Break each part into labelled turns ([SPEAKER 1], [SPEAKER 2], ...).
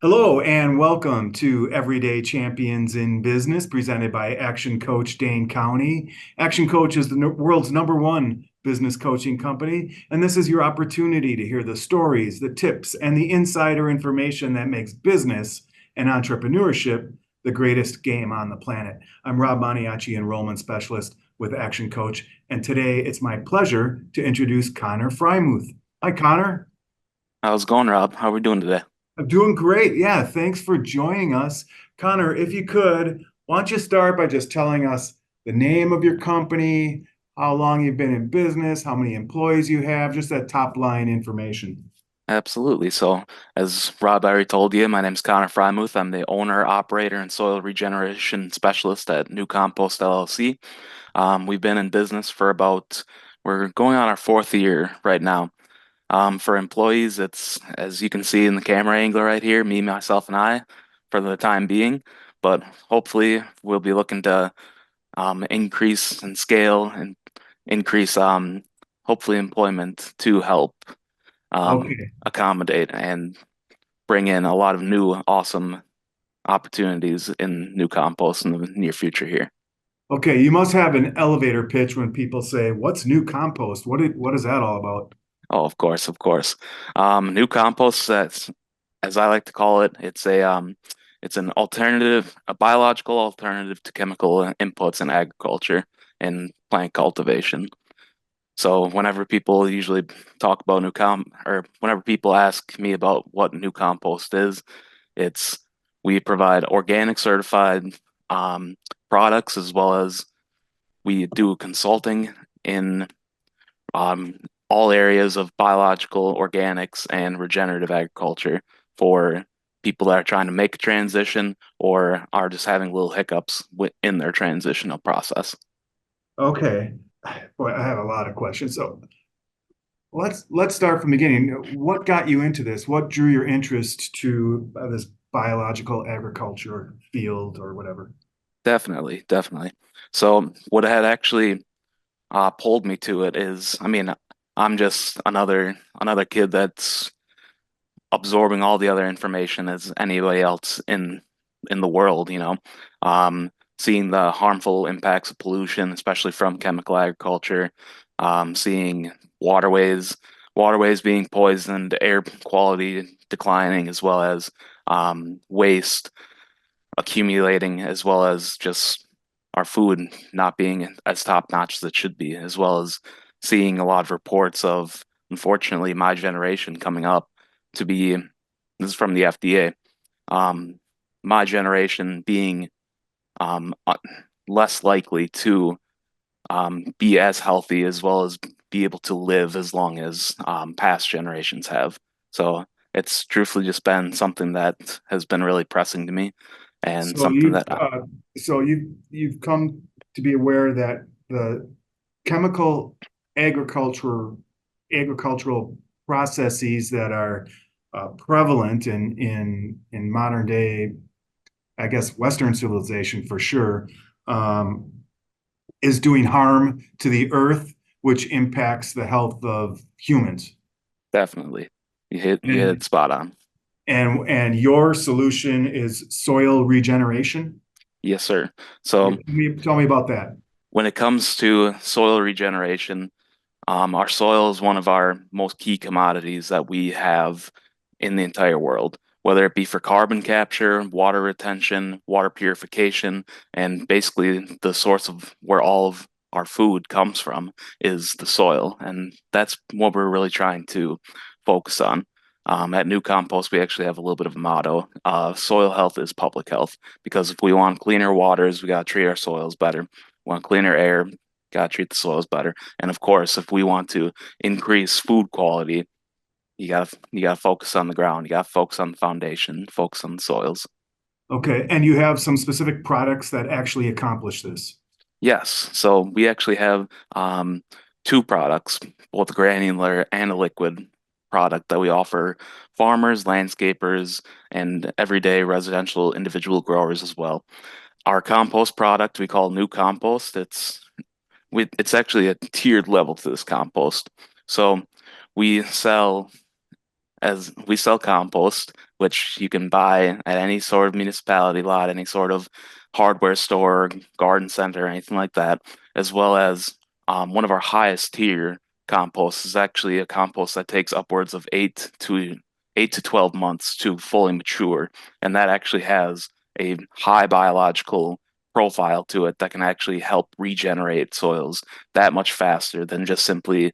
[SPEAKER 1] Hello and welcome to Everyday Champions in Business, presented by Action Coach Dane County. Action Coach is the world's #1 business coaching company, and this is your opportunity to hear the stories, the tips, and the insider information that makes business and entrepreneurship the greatest game on the planet. I'm Rob Maniaci, Enrollment Specialist with Action Coach, and today it's my pleasure to introduce Connor Freimuth. Hi, Connor.
[SPEAKER 2] How's it going, Rob? How are we doing today?
[SPEAKER 1] I'm doing great. Yeah, thanks for joining us. Connor, if you could, why don't you start by just telling us the name of your company, how long you've been in business, how many employees you have, just that top line information.
[SPEAKER 2] Absolutely. So, as Rob already told you, my name's Connor Freimuth. I'm the owner, operator, and soil regeneration specialist at New Compost LLC. We've been in business for we're going on our fourth year right now. For employees, it's, as you can see in the camera angle right here, me, myself, and I for the time being. But hopefully, we'll be looking to increase in scale and increase, hopefully, employment to help
[SPEAKER 1] Okay.
[SPEAKER 2] accommodate and bring in a lot of new awesome opportunities in new compost in the near future here.
[SPEAKER 1] Okay, you must have an elevator pitch when people say, "What's new compost?" What is that all about?
[SPEAKER 2] Oh, of course, of course. New compost, that's as I like to call it, it's an alternative, a biological alternative to chemical inputs in agriculture and plant cultivation. So whenever people usually talk about or whenever people ask me about what new compost is, it's we provide organic certified um, products as well as we do consulting in um, all areas of biological, organics, and regenerative agriculture for people that are trying to make a transition or are just having little hiccups in their transitional process.
[SPEAKER 1] Okay. Boy, I have a lot of questions. So let's start from the beginning. What got you into this? What drew your interest to this biological agriculture field or whatever?
[SPEAKER 2] Definitely, definitely. So what had actually pulled me to it is, I mean, I'm just another kid that's absorbing all the other information as anybody else in the world, seeing the harmful impacts of pollution, especially from chemical agriculture, seeing waterways waterways being poisoned, air quality declining, as well as waste accumulating, as well as just our food not being as top notch as it should be, as well as seeing a lot of reports of, unfortunately, my generation coming up to be, this is from the FDA, um, my generation being um, uh, less likely to be as healthy as well as be able to live as long as past generations have. So it's truthfully just been something that has been really pressing to me and
[SPEAKER 1] So
[SPEAKER 2] something
[SPEAKER 1] you've
[SPEAKER 2] that
[SPEAKER 1] you've come to be aware that the chemical agriculture agricultural processes that are prevalent in modern day, I guess, Western civilization for sure, um, is doing harm to the earth, which impacts the health of humans.
[SPEAKER 2] definitely you hit it
[SPEAKER 1] And
[SPEAKER 2] spot on.
[SPEAKER 1] and your solution is soil regeneration.
[SPEAKER 2] Yes, sir.
[SPEAKER 1] Okay,
[SPEAKER 2] So
[SPEAKER 1] tell me about that.
[SPEAKER 2] when it comes to soil regeneration, our soil is one of our most key commodities that we have in the entire world, whether it be for carbon capture, water retention, water purification, and basically the source of where all of our food comes from is the soil. And that's what we're really trying to focus on. At New Compost, we actually have a little bit of a motto. Soil health is public health, because if we want cleaner waters, we got to treat our soils better. We want cleaner air, got to treat the soils better. And of course, if we want to increase food quality, you gotta focus on the ground. You gotta focus on the foundation, focus on the soils.
[SPEAKER 1] Okay, and you have some specific products that actually accomplish this.
[SPEAKER 2] Yes, so we actually have two products, both a granular and a liquid product that we offer farmers, landscapers, and everyday residential individual growers as well. Our compost product we call New Compost. It's actually a tiered level to this compost. So we sell as we sell compost, which you can buy at any sort of municipality lot, any sort of hardware store, garden center, anything like that, as well as one of our highest tier composts is actually a compost that takes upwards of 8 to 12 months to fully mature, and that actually has a high biological profile to it that can actually help regenerate soils that much faster than just simply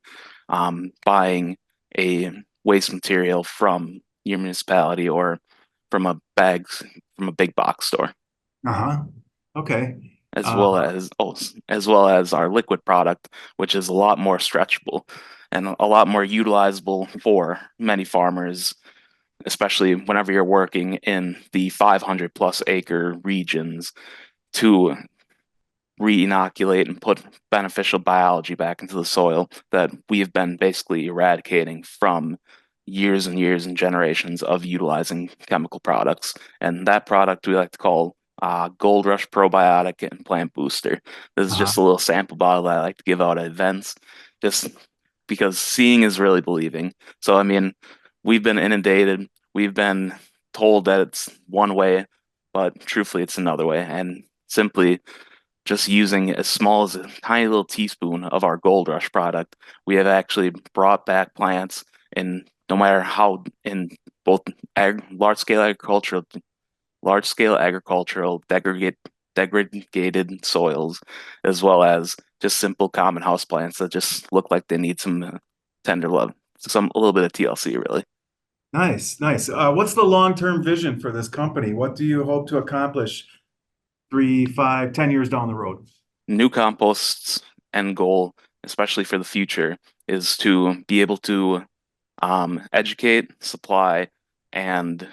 [SPEAKER 2] buying a waste material from your municipality or from a big box store,
[SPEAKER 1] Uh-huh. Okay.
[SPEAKER 2] as
[SPEAKER 1] Uh,
[SPEAKER 2] well as as well as our liquid product, which is a lot more stretchable and a lot more utilizable for many farmers, especially whenever you're working in the 500 plus acre regions to re-inoculate and put beneficial biology back into the soil that we've been basically eradicating from years and years and generations of utilizing chemical products. And that product we like to call Gold Rush Probiotic and Plant Booster. This is
[SPEAKER 1] uh-huh.
[SPEAKER 2] just a little sample bottle that I like to give out at events, just because seeing is really believing. So, I mean, we've been inundated, we've been told that it's one way, but truthfully, it's another way. And simply just using as small as a tiny little teaspoon of our Gold Rush product, we have actually brought back plants in no matter how in both large scale agricultural degraded soils, as well as just simple common house plants that just look like they need some tender love, a little bit of TLC really.
[SPEAKER 1] Nice, nice. What's the long-term vision for this company? What do you hope to accomplish 3, 5, 10 years down the road?
[SPEAKER 2] New Compost's end goal, especially for the future, is to be able to educate, supply, and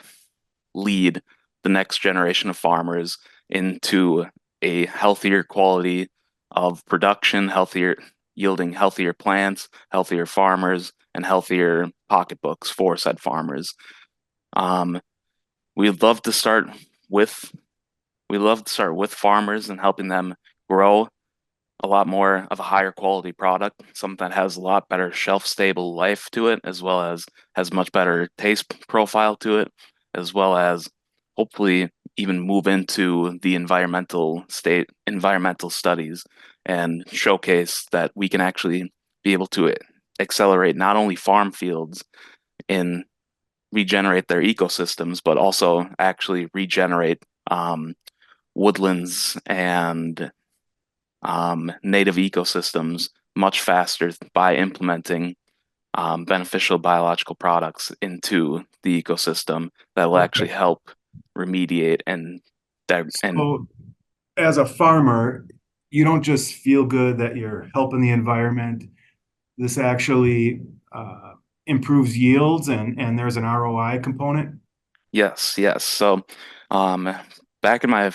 [SPEAKER 2] lead the next generation of farmers into a healthier quality of production, healthier yielding healthier plants, healthier farmers, and healthier pocketbooks for said farmers. Um, we'd love to start with we love to start with farmers and helping them grow a lot more of a higher quality product, something that has a lot better shelf stable life to it, as well as has much better taste profile to it, as well as hopefully even move into the environmental studies and showcase that we can actually be able to accelerate not only farm fields in regenerate their ecosystems, but also actually regenerate woodlands and native ecosystems much faster by implementing beneficial biological products into the ecosystem that will actually
[SPEAKER 1] Okay.
[SPEAKER 2] help remediate and
[SPEAKER 1] So as a farmer, you don't just feel good that you're helping the environment. This actually improves yields and there's an ROI component.
[SPEAKER 2] yes, yes. So, um, back in my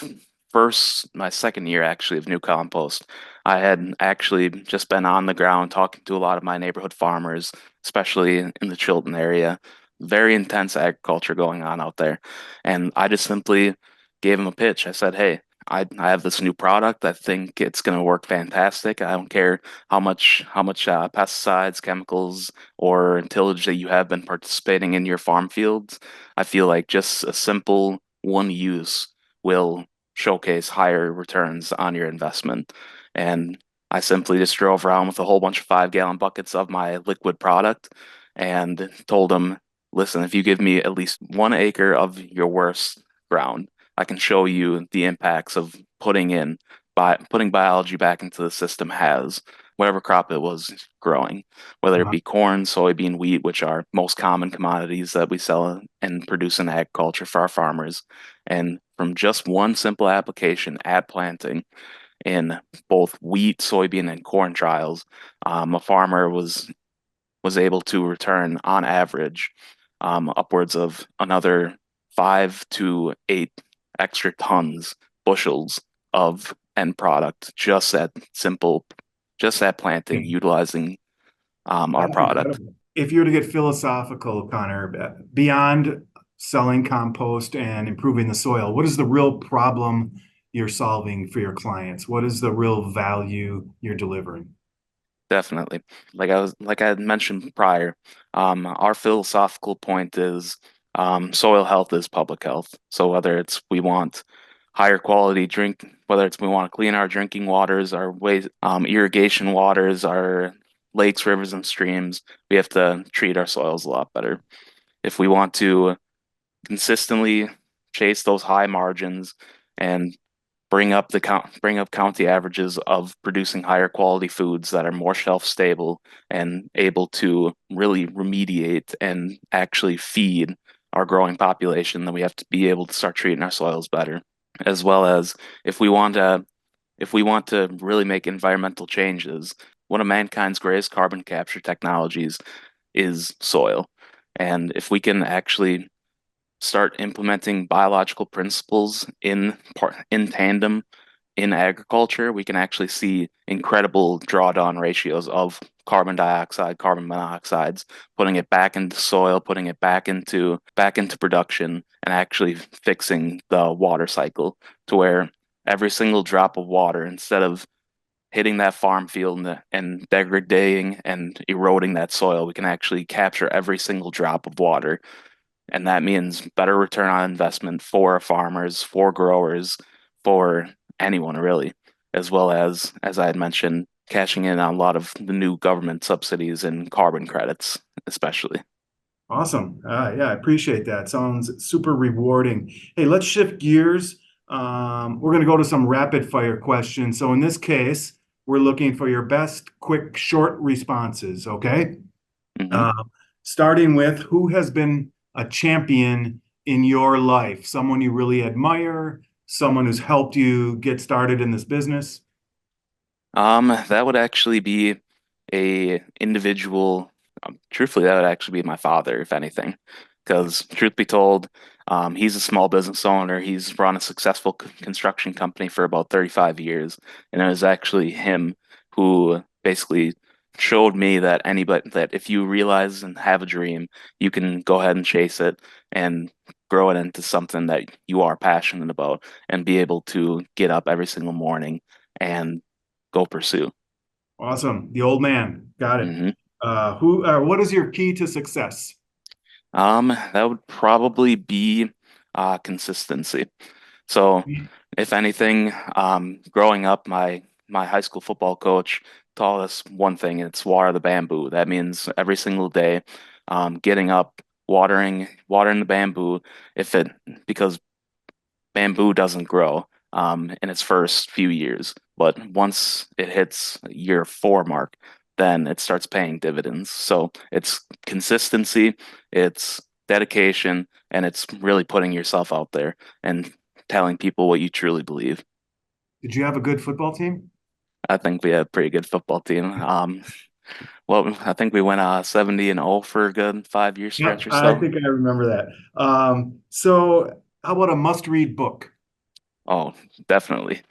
[SPEAKER 2] second year actually of New Compost, I had actually just been on the ground talking to a lot of my neighborhood farmers, especially in the Chilton area. Very intense agriculture going on out there. And I just simply gave them a pitch. I said, "Hey, I have this new product. I think it's going to work fantastic. I don't care how much pesticides, chemicals, or tillage that you have been participating in your farm fields. I feel like just a simple one use will showcase higher returns on your investment." And I simply just drove around with a whole bunch of 5 gallon buckets of my liquid product and told them, listen, if you give me at least 1 acre of your worst ground, I can show you the impacts of putting biology back into the system has whatever crop it was growing, whether it
[SPEAKER 1] Uh,
[SPEAKER 2] be corn, soybean, wheat, which are most common commodities that we sell and produce in agriculture for our farmers. And from just one simple application at planting in both wheat, soybean, and corn trials, a farmer was able to return on average upwards of another 5 to 8 extra tons, bushels of end product just that planting, utilizing our
[SPEAKER 1] That's
[SPEAKER 2] product.
[SPEAKER 1] incredible. If you were to get philosophical, Connor, beyond selling compost and improving the soil, what is the real problem you're solving for your clients? What is the real value you're delivering?
[SPEAKER 2] Definitely. Like I had mentioned prior, Our philosophical point is soil health is public health. So whether it's we want higher quality drink, whether it's we want to clean our drinking waters, our ways, irrigation waters, our lakes, rivers, and streams, we have to treat our soils a lot better. If we want to consistently chase those high margins and bring up county averages of producing higher quality foods that are more shelf stable and able to really remediate and actually feed our growing population, then we have to be able to start treating our soils better. As well as if we want to if we want to really make environmental changes, one of mankind's greatest carbon capture technologies is soil. And if we can actually start implementing biological principles in tandem in agriculture, we can actually see incredible drawdown ratios of carbon dioxide, carbon monoxides, putting it back into soil, putting it back into production, and actually fixing the water cycle to where every single drop of water, instead of hitting that farm field and degrading and eroding that soil, we can actually capture every single drop of water, and that means better return on investment for farmers, for growers, for anyone really, as well as I had mentioned, cashing in on a lot of the new government subsidies and carbon credits, especially.
[SPEAKER 1] Awesome. Yeah, I appreciate that. Sounds super rewarding. Hey, let's shift gears. We're going to go to some rapid fire questions. So in this case, we're looking for your best quick, short responses. Okay.
[SPEAKER 2] Hmm.
[SPEAKER 1] Uh, Starting with who has been a champion in your life? Someone you really admire, someone who's helped you get started in this business?
[SPEAKER 2] That would actually be a individual. Truthfully, that would actually be my father, if anything, because truth be told, he's a small business owner. He's run a successful construction company for about 35 years, and it was actually him who basically showed me that anybody that if you realize and have a dream, you can go ahead and chase it and grow it into something that you are passionate about and be able to get up every single morning and go pursue.
[SPEAKER 1] Awesome. The old man. Got it.
[SPEAKER 2] Hmm.
[SPEAKER 1] What is your key to success?
[SPEAKER 2] That would probably be consistency. So, if anything, growing up, my high school football coach taught us one thing, and it's water the bamboo. That means every single day, getting up, watering the bamboo, if it because bamboo doesn't grow in its first few years, but once it hits year four mark, then it starts paying dividends. So it's consistency, it's dedication, and it's really putting yourself out there and telling people what you truly believe.
[SPEAKER 1] Did you have a good football team?
[SPEAKER 2] I think we have a pretty good football team. Well, I think we went 70 and 0 for a good 5 year
[SPEAKER 1] Yeah,
[SPEAKER 2] stretch or
[SPEAKER 1] I
[SPEAKER 2] so.
[SPEAKER 1] think I remember that. So how about a must-read book?
[SPEAKER 2] Oh, definitely.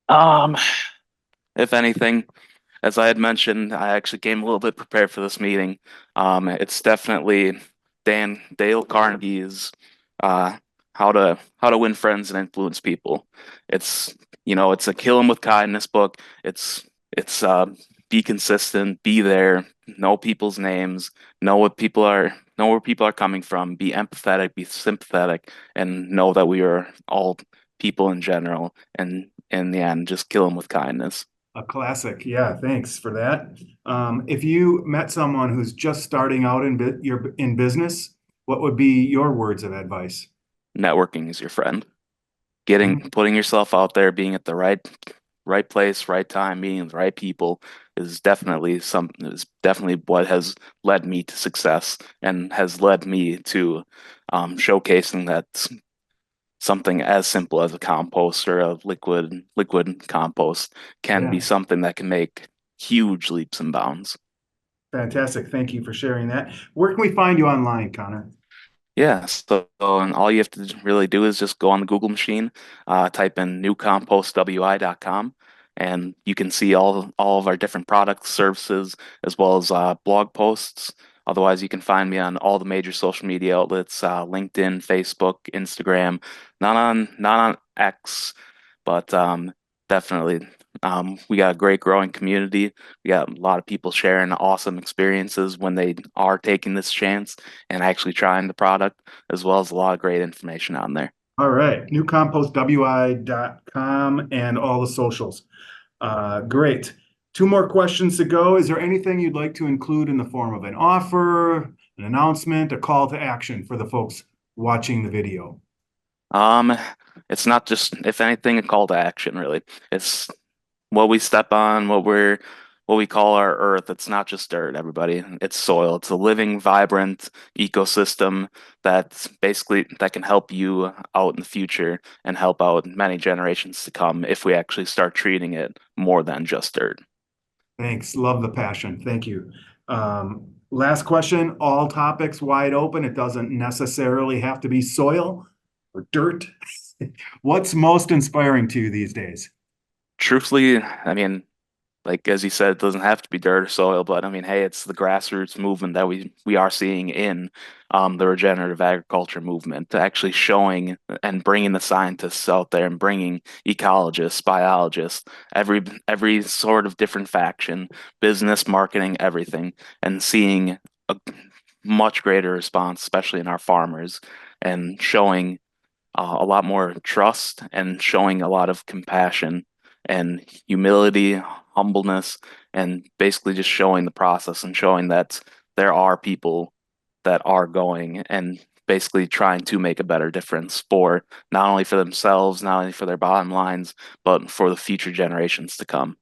[SPEAKER 2] Um, if anything, as I had mentioned, I actually came a little bit prepared for this meeting. It's definitely Dale Carnegie's uh, how to win friends and influence people. It's it's a kill 'em with kindness book. It's be consistent, be there, know people's names, know where people are coming from, be empathetic, be sympathetic, and know that we are all people in general. And in the end, just kill them with kindness.
[SPEAKER 1] A classic. Yeah, thanks for that. If you met someone who's just starting out in business, what would be your words of advice?
[SPEAKER 2] Networking is your friend.
[SPEAKER 1] Mhm.
[SPEAKER 2] Putting yourself out there, being at the right place, right time, meeting the right people is definitely what has led me to success and has led me to showcasing that something as simple as a compost or a liquid compost can be
[SPEAKER 1] Yeah,
[SPEAKER 2] something that can make huge leaps and bounds.
[SPEAKER 1] fantastic. Thank you for sharing that. Where can we find you online, Connor?
[SPEAKER 2] Yeah, and all you have to really do is just go on the Google machine, type in newcompostwi.com, and you can see all of our different products, services, as well as blog posts. Otherwise, you can find me on all the major social media outlets, LinkedIn, Facebook, Instagram, not on X, but definitely We got a great growing community. We got a lot of people sharing awesome experiences when they are taking this chance and actually trying the product, as well as a lot of great information on there.
[SPEAKER 1] All right, newcompostwi.com and all the socials. Great. Two more questions to go. Is there anything you'd like to include in the form of an offer, an announcement, a call to action for the folks watching the video?
[SPEAKER 2] Um, it's not just, if anything, a call to action, really. It's what we step on, what we call our earth. It's not just dirt, everybody. It's soil. It's a living, vibrant ecosystem that can help you out in the future and help out many generations to come if we actually start treating it more than just dirt.
[SPEAKER 1] Thanks. Love the passion. Thank you. Last question, all topics wide open. It doesn't necessarily have to be soil or dirt. What's most inspiring to you these days?
[SPEAKER 2] Truthfully, I mean, like as you said, it doesn't have to be dirt or soil, but I mean, hey, it's the grassroots movement that we are seeing in the regenerative agriculture movement, actually showing and bringing the scientists out there and bringing ecologists, biologists, every sort of different faction, business, marketing, everything, and seeing a much greater response, especially in our farmers, and showing a lot more trust and showing a lot of compassion and humility, humbleness, and basically just showing the process and showing that there are people that are going and basically trying to make a better difference for not only for themselves, not only for their bottom lines, but for the future generations to come.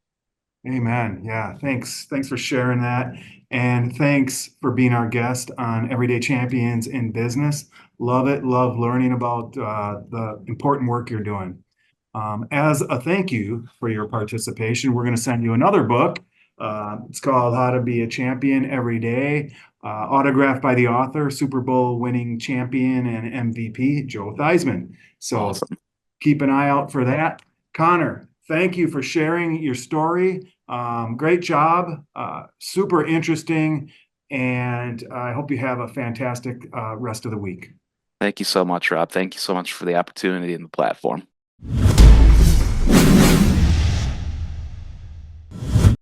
[SPEAKER 1] Amen. Yeah, thanks. Thanks for sharing that. And thanks for being our guest on Everyday Champions in Business. Love it. Love learning about the important work you're doing. As a thank you for your participation, we're going to send you another book. It's called How to Be a Champion Every Day, autographed by the author, Super Bowl winning champion and MVP, Joe Theismann. So
[SPEAKER 2] Awesome.
[SPEAKER 1] keep an eye out for that. Connor, thank you for sharing your story. Great job. Super interesting. And I hope you have a fantastic rest of the week.
[SPEAKER 2] Thank you so much, Rob. Thank you so much for the opportunity and the platform.